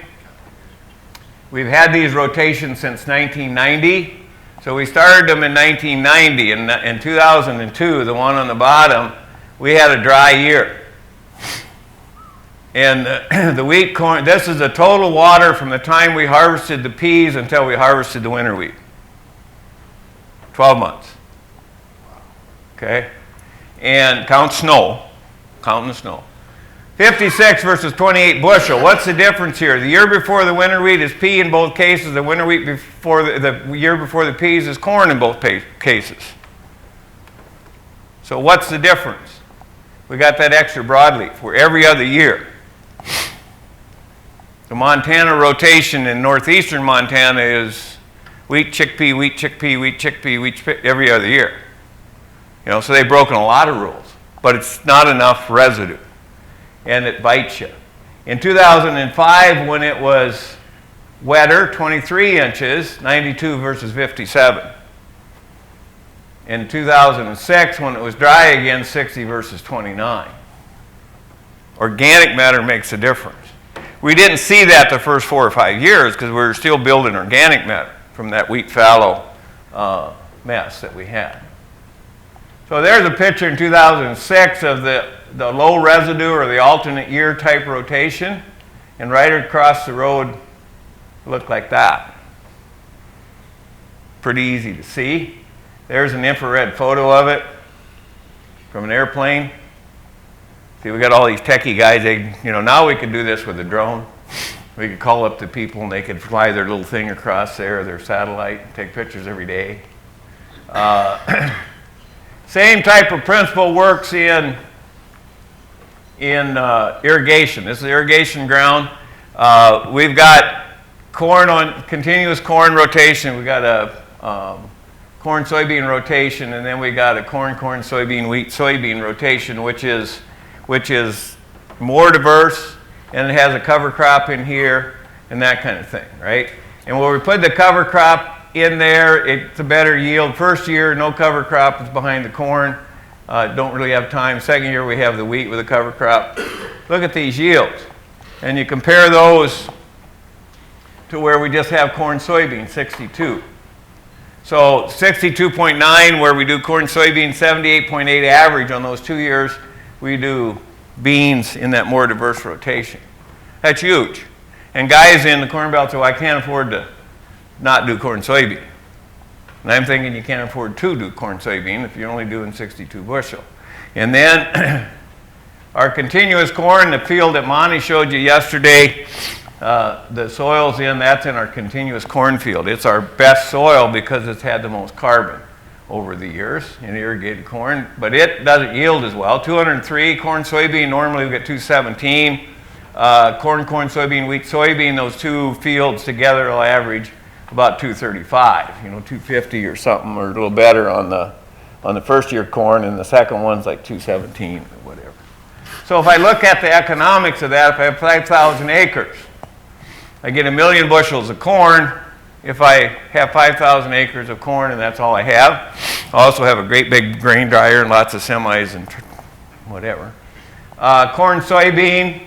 We've had these rotations since 1990. So we started them in 1990. In 2002, the one on the bottom, we had a dry year. And the wheat corn, this is the total water from the time we harvested the peas until we harvested the winter wheat. 12 months. Okay? And count snow. Counting the snow. 56 versus 28 bushel. What's the difference here? The year before the winter wheat is pea in both cases. The winter wheat before the year before the peas is corn in both cases. So what's the difference? We got that extra broadleaf. We're every other year. The Montana rotation in northeastern Montana is wheat, chickpea, wheat, chickpea, wheat, chickpea, wheat, chickpea, every other year. So they've broken a lot of rules, but it's not enough residue, and it bites you. In 2005, when it was wetter, 23 inches, 92 versus 57. In 2006, when it was dry again, 60 versus 29. Organic matter makes a difference. We didn't see that the first 4 or 5 years because we were still building organic matter from that wheat fallow mess that we had. So there's a picture in 2006 of the low residue or the alternate year type rotation, and right across the road looked like that. Pretty easy to see. There's an infrared photo of it from an airplane. See, we got all these techie guys. Now we can do this with a drone. We could call up the people and they could fly their little thing across there, their satellite, and take pictures every day. Same type of principle works in irrigation. This is irrigation ground. We've got corn on continuous corn rotation. We've got a corn soybean rotation, and then we got a corn soybean wheat soybean rotation, which is more diverse, and it has a cover crop in here and that kind of thing, right? And when we put the cover crop in there, it's a better yield. First year, no cover crop is behind the corn. Don't really have time. Second year, we have the wheat with a cover crop. Look at these yields. And you compare those to where we just have corn soybean, 62. So 62.9 where we do corn soybean, 78.8 average on those 2 years. We do beans in that more diverse rotation. That's huge. And guys in the Corn Belt say, well, I can't afford to not do corn soybean. And I'm thinking you can't afford to do corn soybean if you're only doing 62 bushel. And then our continuous corn, the field that Monty showed you yesterday, the soil's that's in our continuous corn field. It's our best soil because it's had the most carbon over the years in irrigated corn, but it doesn't yield as well. 203, corn, soybean, normally we get 217. Corn, soybean, wheat, soybean, those two fields together will average about 235, 250 or something, or a little better on the first year corn, and the second one's like 217 or whatever. So if I look at the economics of that, if I have 5,000 acres, I get 1 million bushels of corn. If I have 5,000 acres of corn and that's all I have, I also have a great big grain dryer and lots of semis and whatever. Corn, soybean,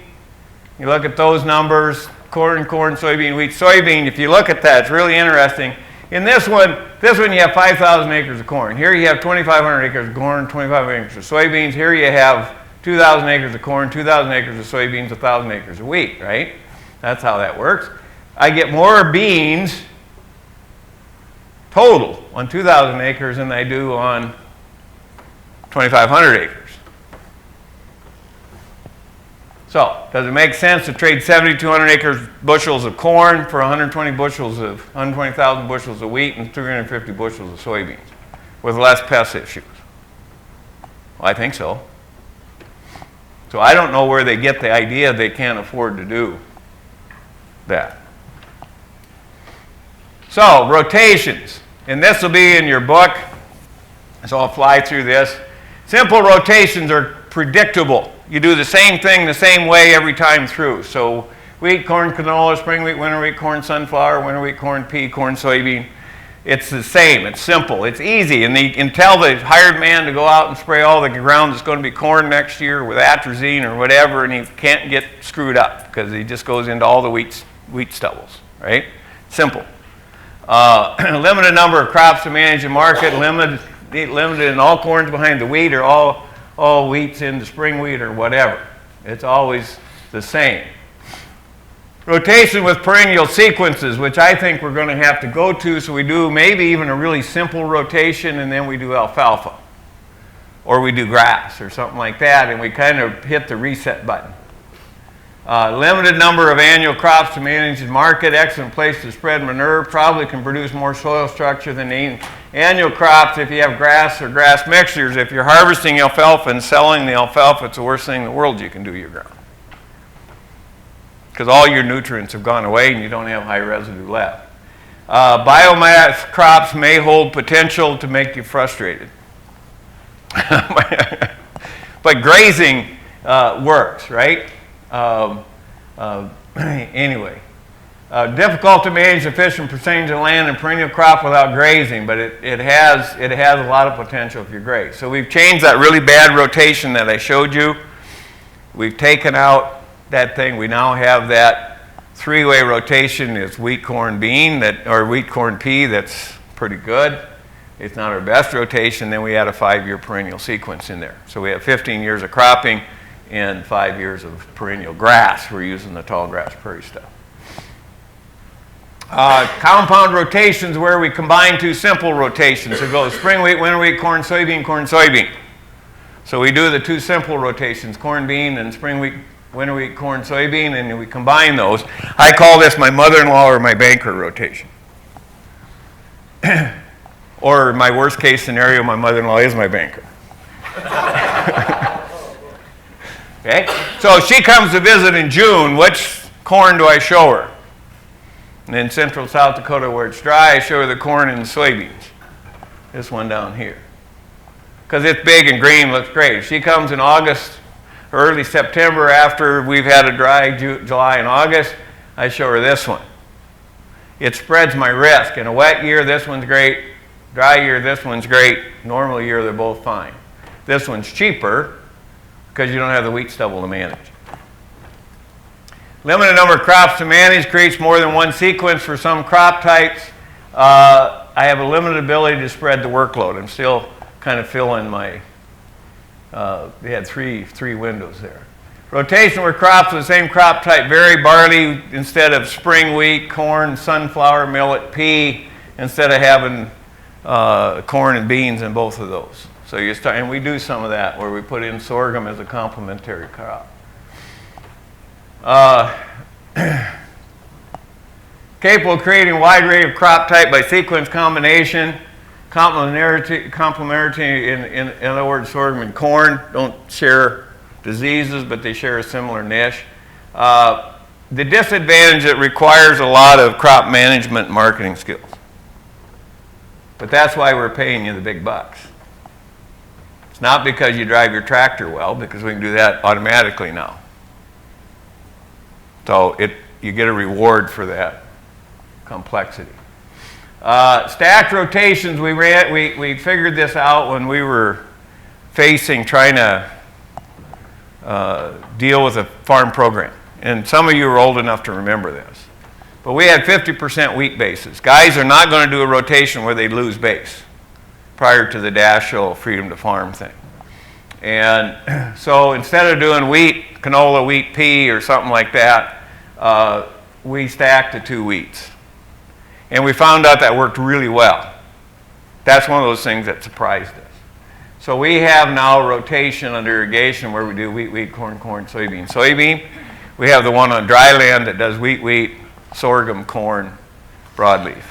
you look at those numbers, corn, soybean, wheat, soybean. If you look at that, it's really interesting. In this one you have 5,000 acres of corn. Here you have 2,500 acres of corn, 2,500 acres of soybeans. Here you have 2,000 acres of corn, 2,000 acres of soybeans, 1,000 acres of wheat, right? That's how that works. I get more beans total on 2,000 acres than I do on 2,500 acres. So, does it make sense to trade 7,200 bushels of corn for 120,000 bushels of wheat and 350 bushels of soybeans with less pest issues? Well, I think so. So I don't know where they get the idea they can't afford to do that. So, rotations. And this will be in your book, so I'll fly through this. Simple rotations are predictable. You do the same thing the same way every time through. So wheat, corn, canola, spring wheat, winter wheat, corn, sunflower, winter wheat, corn, pea, corn, soybean. It's the same. It's simple. It's easy. And you can tell the hired man to go out and spray all the ground that's going to be corn next year with atrazine or whatever, and he can't get screwed up because he just goes into all the wheat stubbles, right? Simple. Limited number of crops to manage and market, limited in all corns behind the wheat or all wheats in the spring wheat or whatever. It's always the same. Rotation with perennial sequences, which I think we're going to have to go to, so we do maybe even a really simple rotation and then we do alfalfa. Or we do grass or something like that, and we kind of hit the reset button. Limited number of annual crops to manage and market, excellent place to spread manure, probably can produce more soil structure than the annual crops if you have grass or grass mixtures. If you're harvesting alfalfa and selling the alfalfa, it's the worst thing in the world you can do to your ground. Because all your nutrients have gone away and you don't have high residue left. Biomass crops may hold potential to make you frustrated. But grazing works, right? Anyway, difficult to manage efficient percentage of land and perennial crop without grazing, but it has a lot of potential if you graze. So we've changed that really bad rotation that I showed you. We've taken out that thing. We now have that three-way rotation. It's wheat, corn, bean, or wheat, corn, pea. That's pretty good. It's not our best rotation. Then we add a 5-year perennial sequence in there. So we have 15 years of cropping and 5 years of perennial grass. We're using the tall grass prairie stuff. Compound rotations where we combine two simple rotations. So it goes spring wheat, winter wheat, corn, soybean, corn, soybean. So we do the two simple rotations, corn, bean, and spring wheat, winter wheat, corn, soybean, and we combine those. I call this my mother-in-law or my banker rotation. Or my worst case scenario, my mother-in-law is my banker. Okay? So she comes to visit in June. Which corn do I show her? And in central South Dakota where it's dry, I show her the corn and the soybeans. This one down here. Because it's big and green, looks great. If she comes in August, early September after we've had a dry July and August, I show her this one. It spreads my risk. In a wet year, this one's great. Dry year, this one's great. Normal year, they're both fine. This one's cheaper because you don't have the wheat stubble to manage. Limited number of crops to manage creates more than one sequence for some crop types. I have a limited ability to spread the workload. I'm still kind of filling my, we had three windows there. Rotation where crops of the same crop type vary. Barley instead of spring wheat, corn, sunflower, millet, pea, instead of having corn and beans in both of those. So you start, and we do some of that where we put in sorghum as a complementary crop. Capable of creating a wide array of crop type by sequence combination. Complementarity in other words, sorghum and corn don't share diseases, but they share a similar niche. The disadvantage, it requires a lot of crop management and marketing skills. But that's why we're paying you the big bucks. It's not because you drive your tractor well, because we can do that automatically now. So you get a reward for that complexity. Stacked rotations, we figured this out when we were trying to deal with a farm program. And some of you are old enough to remember this. But we had 50% wheat bases. Guys are not going to do a rotation where they lose base prior to the Dashiell Freedom to Farm thing. And so instead of doing wheat, canola, wheat, pea, or something like that, we stacked the 2 wheats. And we found out that worked really well. That's one of those things that surprised us. So we have now rotation under irrigation where we do wheat, wheat, corn, corn, soybean, soybean. We have the one on dry land that does wheat, wheat, sorghum, corn, broadleaf.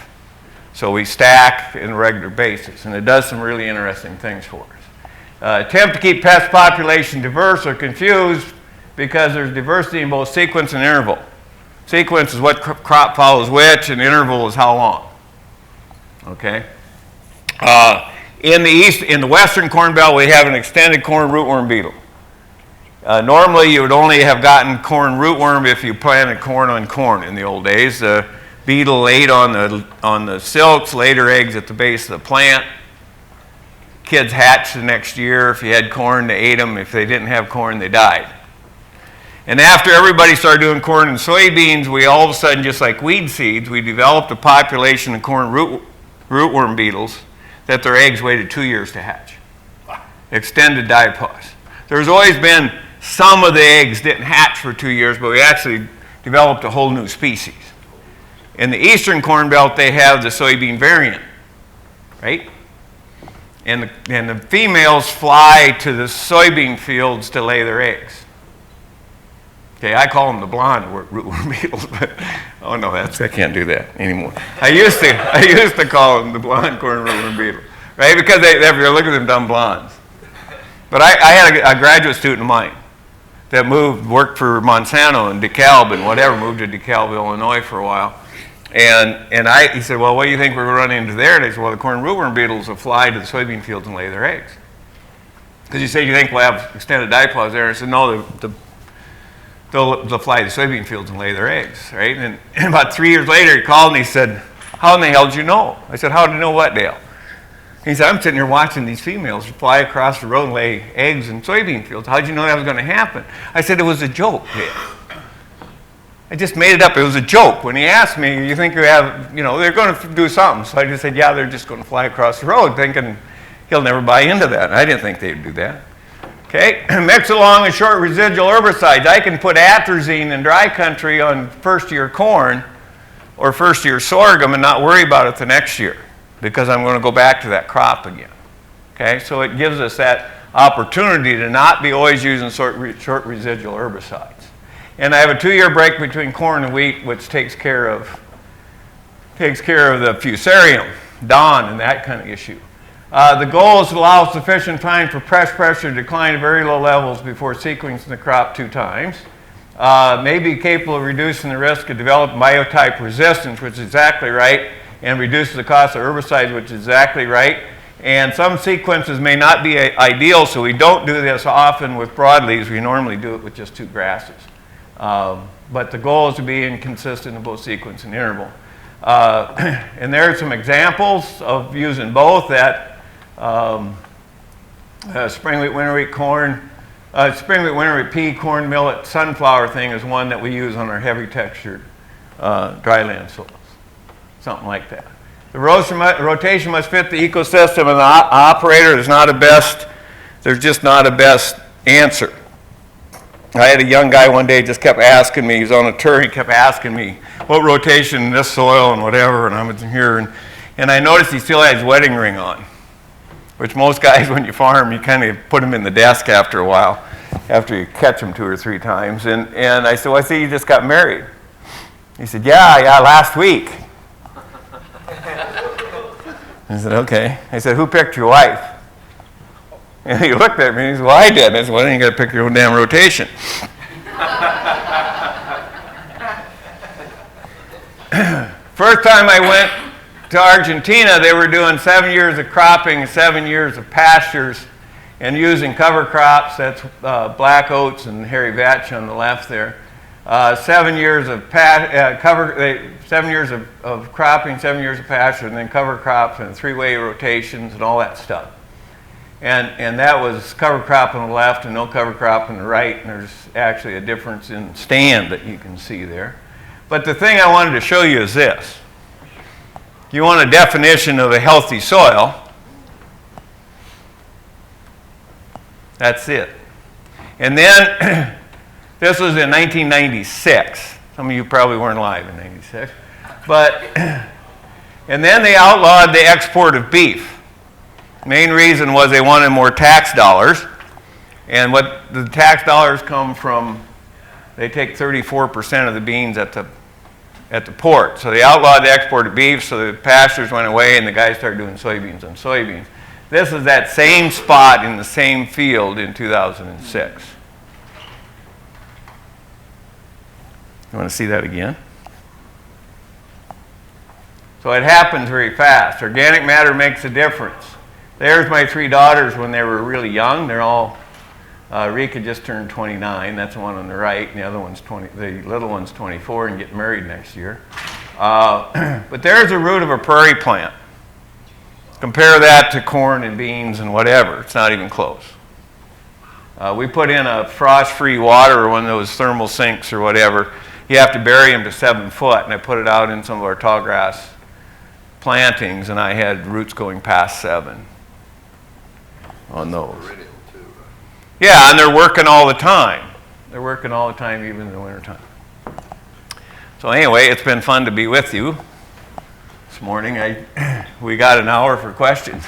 So we stack in a regular basis, and it does some really interesting things for us. Attempt to keep pest population diverse or confused because there's diversity in both sequence and interval. Sequence is what crop follows which, and interval is how long. Okay? In the western corn belt, we have an extended corn rootworm beetle. Normally, you would only have gotten corn rootworm if you planted corn on corn in the old days. The beetle laid on the silks, laid her eggs at the base of the plant. Kids hatched the next year. If you had corn, they ate them. If they didn't have corn, they died. And after everybody started doing corn and soybeans, we all of a sudden, just like weed seeds, we developed a population of corn rootworm beetles that their eggs waited 2 years to hatch. Extended diapause. There's always been some of the eggs didn't hatch for 2 years, but we actually developed a whole new species. In the eastern corn belt, they have the soybean variant, right? And the females fly to the soybean fields to lay their eggs. Okay, I call them the blonde rootworm beetles, but oh no, I can't do that anymore. I used to call them the blonde corn rootworm beetle, right? Because if you look at them, dumb blondes. But I had a graduate student of mine that worked for Monsanto and DeKalb and whatever, moved to DeKalb, Illinois for a while. And he said, well, what do you think we're going to run into there? And I said, well, the corn rootworm beetles will fly to the soybean fields and lay their eggs. Because you said, you think we'll have extended dipause there? I said, no, they'll fly to the soybean fields and lay their eggs, right? And about 3 years later, he called and he said, how in the hell did you know? I said, how did you know what, Dale? He said, I'm sitting here watching these females fly across the road and lay eggs in soybean fields. How did you know that was going to happen? I said, it was a joke, Dale. I just made it up. It was a joke. When he asked me, you think you have, they're going to do something. So I just said, yeah, they're just going to fly across the road, thinking he'll never buy into that. I didn't think they'd do that. Okay, mix along with short residual herbicides. I can put atrazine in dry country on first-year corn or first-year sorghum and not worry about it the next year because I'm going to go back to that crop again. Okay, so it gives us that opportunity to not be always using short residual herbicides. And I have a 2-year break between corn and wheat, which takes care of the fusarium, dawn, and that kind of issue. The goal is to allow sufficient time for pest pressure to decline to very low levels before sequencing the crop 2 times. May be capable of reducing the risk of developing biotype resistance, which is exactly right, and reduces the cost of herbicides, which is exactly right. And some sequences may not be ideal, so we don't do this often with broadleaves. We normally do it with just 2 grasses. But the goal is to be inconsistent in both sequence and interval. And there are some examples of using both that spring wheat, winter wheat, corn, spring wheat, winter wheat, pea, corn, millet, sunflower thing is one that we use on our heavy textured dryland soils, something like that. The rotation must fit the ecosystem, and the operator is not a best, there's just not a best answer. I had a young guy one day just kept asking me, he was on a tour, he kept asking me, what rotation in this soil and whatever, and I was here, and I noticed he still had his wedding ring on, which most guys, when you farm, you kind of put them in the desk after a while, after you catch them 2 or 3 times. And I said, well, I see you just got married. He said, yeah, last week. I said, okay. I said, who picked your wife? And he looked at me and he said, well, I did. I said, well, then you got to pick your own damn rotation. First time I went to Argentina, they were doing 7 years of cropping, 7 years of pastures, and using cover crops. That's black oats and hairy vetch on the left there. 7 years of 7 years of cropping, 7 years of pasture, and then cover crops and 3-way rotations and all that stuff. And that was cover crop on the left and no cover crop on the right, and there's actually a difference in stand that you can see there. But the thing I wanted to show you is this. You want a definition of a healthy soil. That's it. And then, this was in 1996. Some of you probably weren't alive in 96. But, and then they outlawed the export of beef. Main reason was they wanted more tax dollars. And what the tax dollars come from, they take 34% of the beans at the port. So they outlawed the export of beef, so the pastures went away and the guys started doing soybeans on soybeans. This is that same spot in the same field in 2006. You want to see that again? So it happens very fast. Organic matter makes a difference. There's my 3 daughters when they were really young. They're all, Rika just turned 29. That's the one on the right. And the other one's 20. The little one's 24 and getting married next year. But there's a root of a prairie plant. Compare that to corn and beans and whatever. It's not even close. We put in a frost-free water or one of those thermal sinks or whatever. You have to bury them to 7 foot, and I put it out in some of our tall grass plantings, and I had roots going past 7 on those. Yeah, and they're working all the time. They're working all the time, even in the wintertime. So anyway, it's been fun to be with you this morning. We got an hour for questions.